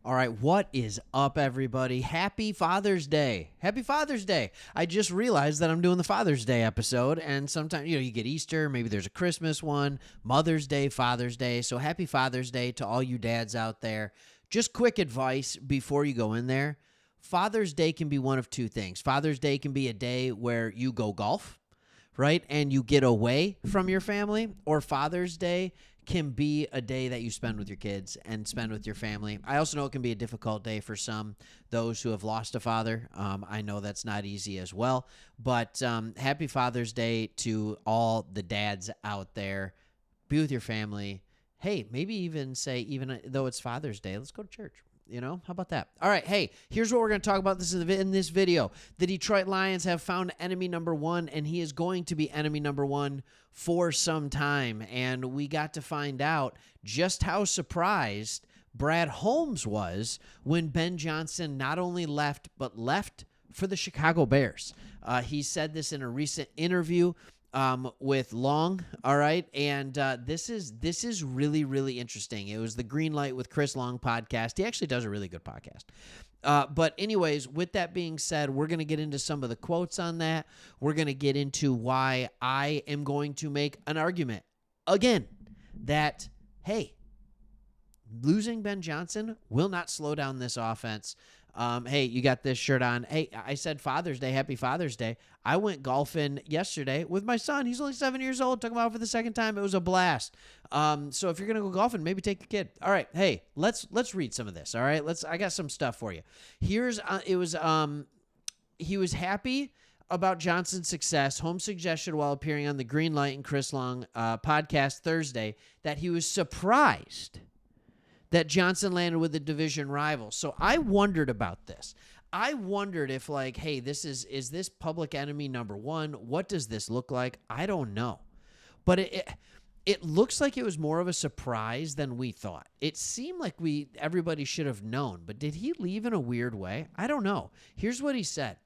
All right, what is up, everybody? Happy Father's Day. Happy Father's Day. I just realized that I'm doing the Father's Day episode, and sometimes, you get Easter, maybe there's a Christmas one, Mother's Day, Father's Day. So happy Father's Day to all you dads out there. Just quick advice before you go in there. Father's Day can be one of two things. Father's Day can be a day where you go golf, right? And you get away from your family, or Father's Day can be a day that you spend with your kids and spend with your family. I also know it can be a difficult day for those who have lost a father. I know that's not easy as well, but happy Father's Day to all the dads out there. Be with your family. Hey, maybe even say, even though it's Father's Day, let's go to church. How about that? All right, hey, here's what we're going to talk about in this video. The Detroit Lions have found enemy number one, and he is going to be enemy number one for some time. And we got to find out just how surprised Brad Holmes was when Ben Johnson not only left, but left for the Chicago Bears. He said this in a recent interview with Long, all right, and this is really, really interesting. It was the Green Light with Chris Long podcast. He actually does a really good podcast. But anyways, with that being said, we're going to get into some of the quotes on that. We're going to get into why I am going to make an argument, again, that, hey, losing Ben Johnson will not slow down this offense. Hey, you got this shirt on. Hey, I said Father's Day. Happy Father's Day. I went golfing yesterday with my son. He's only 7 years old. Took him out for the second time. It was a blast. So if you're gonna go golfing, maybe take your kid. All right. Hey, let's read some of this. All right. I got some stuff for you. He was happy about Johnson's success. Holmes suggested while appearing on the Green Light and Chris Long podcast Thursday that he was surprised that Johnson landed with a division rival. So I wondered about this. I wondered if, hey, is this public enemy number one? What does this look like? I don't know. But it looks like it was more of a surprise than we thought. It seemed like everybody should have known. But did he leave in a weird way? I don't know. Here's what he said.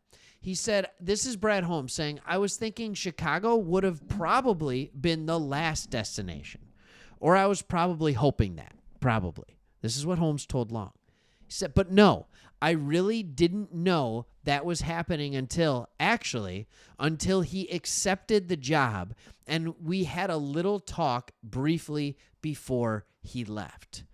He said, this is Brad Holmes saying, I was thinking Chicago would have probably been the last destination. Or I was probably hoping that. Probably. This is what Holmes told Long. He said, but no, I really didn't know that was happening until he accepted the job, and we had a little talk briefly before he left.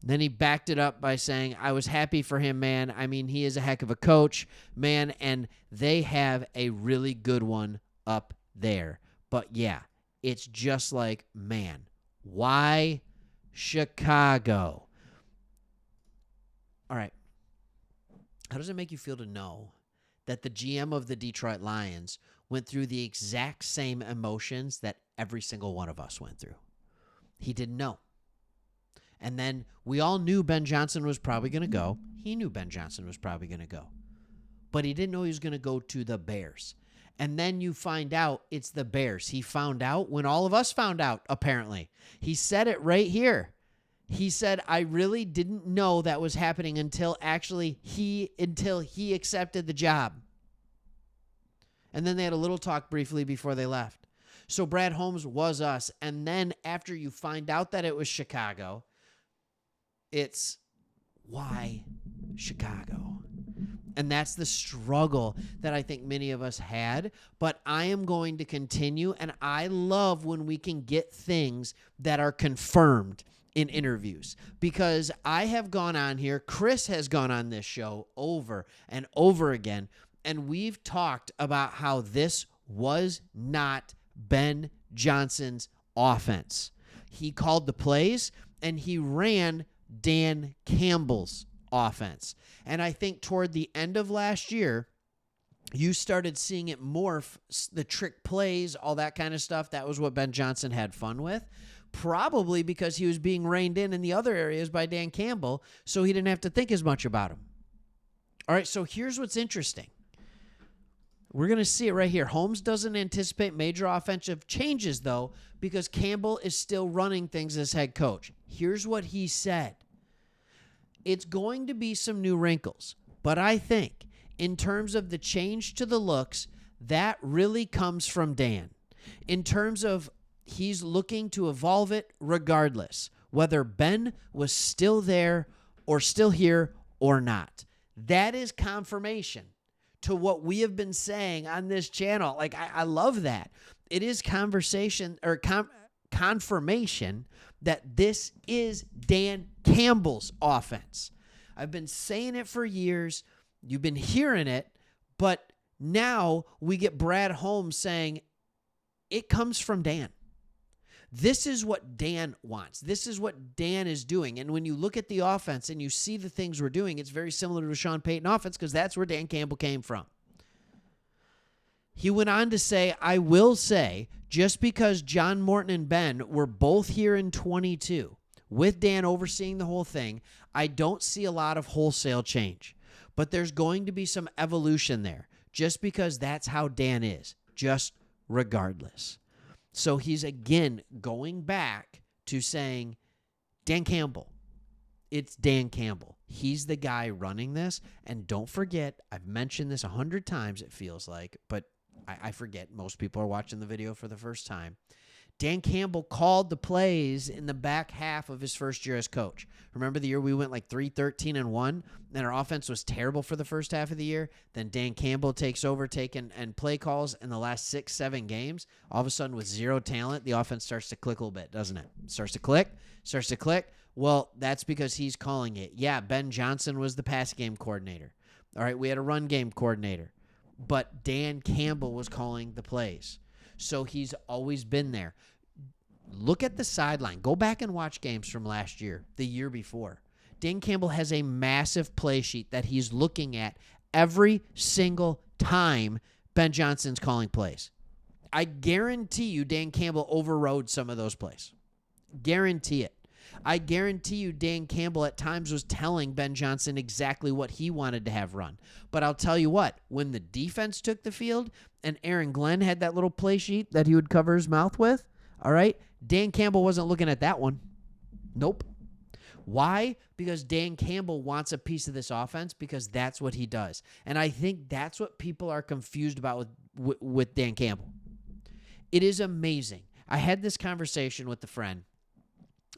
Then he backed it up by saying, I was happy for him, man. I mean, he is a heck of a coach, man, and they have a really good one up there. But yeah, it's just like, man, why Chicago? All right. How does it make you feel to know that the GM of the Detroit Lions went through the exact same emotions that every single one of us went through? He didn't know. And then we all knew Ben Johnson was probably going to go. He knew Ben Johnson was probably going to go. But he didn't know he was going to go to the Bears. And then you find out it's the Bears. He found out when all of us found out, apparently. He said it right here. He said, I really didn't know that was happening until he accepted the job. And then they had a little talk briefly before they left. So Brad Holmes was us. And then after you find out that it was Chicago, it's why Chicago? And that's the struggle that I think many of us had. But I am going to continue. And I love when we can get things that are confirmed in interviews, because I have gone on here, Chris has gone on this show over and over again, and we've talked about how this was not Ben Johnson's offense. He called the plays, and he ran Dan Campbell's offense. And I think toward the end of last year, you started seeing it morph, the trick plays, all that kind of stuff. That was what Ben Johnson had fun with. Probably because he was being reined in the other areas by Dan Campbell, so he didn't have to think as much about him. All right, so here's what's interesting. We're going to see it right here. Holmes doesn't anticipate major offensive changes, though, because Campbell is still running things as head coach. Here's what he said. It's going to be some new wrinkles, but I think in terms of the change to the looks, that really comes from Dan. In terms of he's looking to evolve it regardless, whether Ben was still there or still here or not. That is confirmation to what we have been saying on this channel. Like, I love that. It is conversation or confirmation that this is Dan Campbell's offense. I've been saying it for years. You've been hearing it, but now we get Brad Holmes saying it comes from Dan. This is what Dan wants. This is what Dan is doing. And when you look at the offense and you see the things we're doing, it's very similar to the Sean Payton offense because that's where Dan Campbell came from. He went on to say, I will say, just because John Morton and Ben were both here in 22, with Dan overseeing the whole thing, I don't see a lot of wholesale change. But there's going to be some evolution there, just because that's how Dan is, just regardless. So he's again going back to saying, Dan Campbell. It's Dan Campbell. He's the guy running this. And don't forget, I've mentioned this 100 times, it feels like, but I forget. Most people are watching the video for the first time. Dan Campbell called the plays in the back half of his first year as coach. Remember the year we went like 3-13-1, and our offense was terrible for the first half of the year? Then Dan Campbell takes over, and play calls in the last 6-7 games. All of a sudden, with zero talent, the offense starts to click a little bit, doesn't it? Starts to click. Well, that's because he's calling it. Yeah, Ben Johnson was the pass game coordinator. All right, we had a run game coordinator. But Dan Campbell was calling the plays. So he's always been there. Look at the sideline. Go back and watch games from last year, the year before. Dan Campbell has a massive play sheet that he's looking at every single time Ben Johnson's calling plays. I guarantee you Dan Campbell overrode some of those plays. Guarantee it. I guarantee you Dan Campbell at times was telling Ben Johnson exactly what he wanted to have run. But I'll tell you what, when the defense took the field and Aaron Glenn had that little play sheet that he would cover his mouth with, all right, Dan Campbell wasn't looking at that one. Nope. Why? Because Dan Campbell wants a piece of this offense because that's what he does. And I think that's what people are confused about with Dan Campbell. It is amazing. I had this conversation with a friend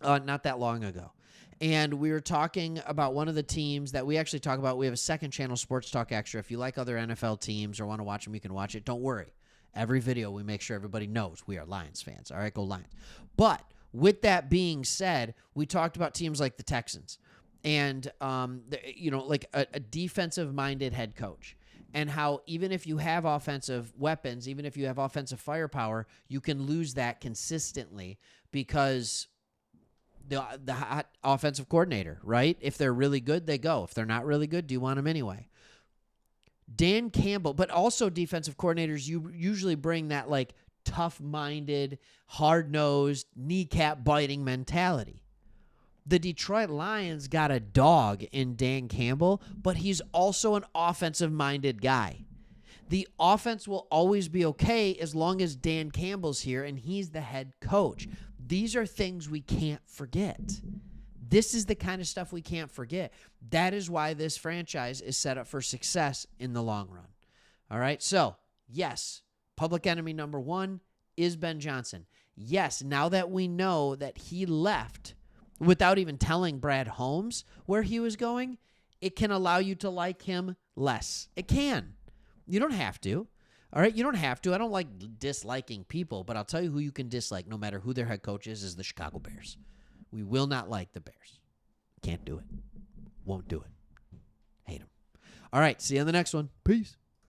not that long ago. And we were talking about one of the teams that we actually talk about. We have a second channel, Sports Talk Extra. If you like other NFL teams or want to watch them, you can watch it. Don't worry. Every video, we make sure everybody knows we are Lions fans. All right, go Lions. But with that being said, we talked about teams like the Texans and, like a defensive-minded head coach. And how even if you have offensive weapons, even if you have offensive firepower, you can lose that consistently because the hot offensive coordinator, right? If they're really good, they go. If they're not really good, do you want them anyway? Dan Campbell, but also defensive coordinators, you usually bring that like tough-minded, hard-nosed, kneecap-biting mentality. The Detroit Lions got a dog in Dan Campbell, but he's also an offensive-minded guy. The offense will always be okay as long as Dan Campbell's here and he's the head coach. These are things we can't forget. This is the kind of stuff we can't forget. That is why this franchise is set up for success in the long run. All right, so yes, public enemy number one is Ben Johnson. Yes, now that we know that he left without even telling Brad Holmes where he was going, it can allow you to like him less. It can. You don't have to. All right, you don't have to. I don't like disliking people, but I'll tell you who you can dislike no matter who their head coach is the Chicago Bears. We will not like the Bears. Can't do it. Won't do it. Hate them. All right, see you on the next one. Peace.